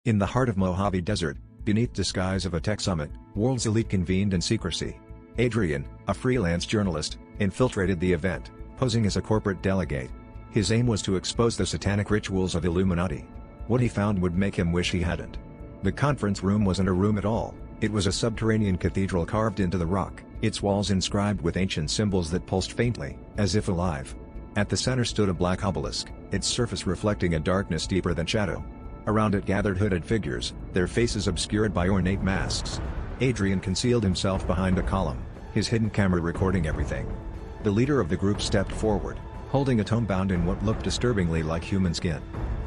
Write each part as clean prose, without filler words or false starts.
In the heart of Mojave Desert, beneath disguise of a tech summit, world's elite convened in secrecy. Adrian, a freelance journalist, infiltrated the event, posing as a corporate delegate. His aim was to expose the satanic rituals of Illuminati. What he found would make him wish he hadn't. The conference room wasn't a room at all, it was a subterranean cathedral carved into the rock, its walls inscribed with ancient symbols that pulsed faintly, as if alive. At the center stood a black obelisk, its surface reflecting a darkness deeper than shadow. Around it gathered hooded figures, their faces obscured by ornate masks. Adrian concealed himself behind a column, his hidden camera recording everything. The leader of the group stepped forward, holding a tome bound in what looked disturbingly like human skin.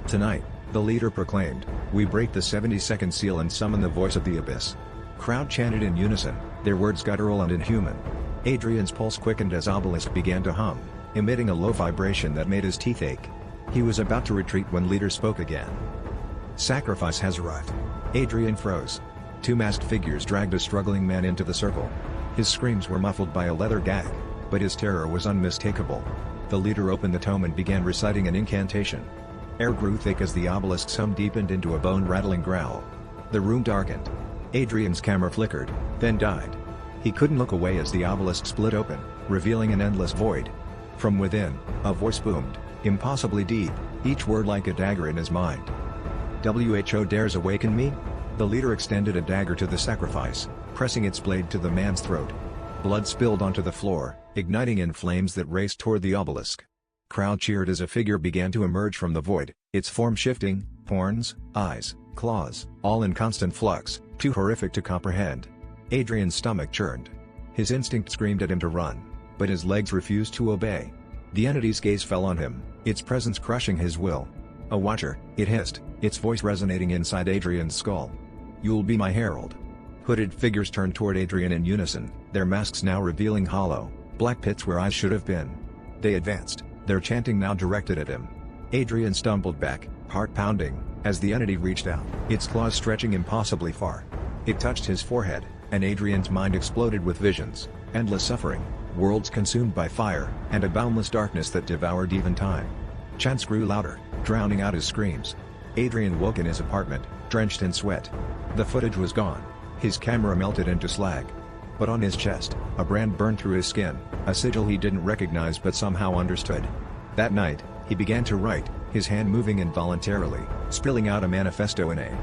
"Tonight," the leader proclaimed, "we break the 70-second seal and summon the voice of the abyss." Crowd chanted in unison, their words guttural and inhuman. Adrian's pulse quickened as obelisk began to hum, emitting a low vibration that made his teeth ache. He was about to retreat when leader spoke again. "Sacrifice has arrived." Adrian froze. Two masked figures dragged a struggling man into the circle. His screams were muffled by a leather gag, but his terror was unmistakable. The leader opened the tome and began reciting an incantation. Air grew thick as the obelisk's hum deepened into a bone-rattling growl. The room darkened. Adrian's camera flickered, then died. He couldn't look away as the obelisk split open, revealing an endless void. From within, a voice boomed, impossibly deep, each word like a dagger in his mind. "WHO dares awaken me?" The leader extended a dagger to the sacrifice, pressing its blade to the man's throat. Blood spilled onto the floor, igniting in flames that raced toward the obelisk. Crowd cheered as a figure began to emerge from the void, its form shifting, horns, eyes, claws, all in constant flux, too horrific to comprehend. Adrian's stomach churned. His instinct screamed at him to run, but his legs refused to obey. The entity's gaze fell on him, its presence crushing his will. "A watcher," it hissed, its voice resonating inside Adrian's skull. "You'll be my herald." Hooded figures turned toward Adrian in unison, their masks now revealing hollow, black pits where eyes should have been. They advanced, their chanting now directed at him. Adrian stumbled back, heart pounding, as the entity reached out, its claws stretching impossibly far. It touched his forehead, and Adrian's mind exploded with visions, endless suffering, worlds consumed by fire, and a boundless darkness that devoured even time. Chants grew louder, drowning out his screams. Adrian woke in his apartment, drenched in sweat. The footage was gone. His camera melted into slag. But on his chest, a brand burned through his skin, a sigil he didn't recognize but somehow understood. That night, he began to write, his hand moving involuntarily, spilling out a manifesto in a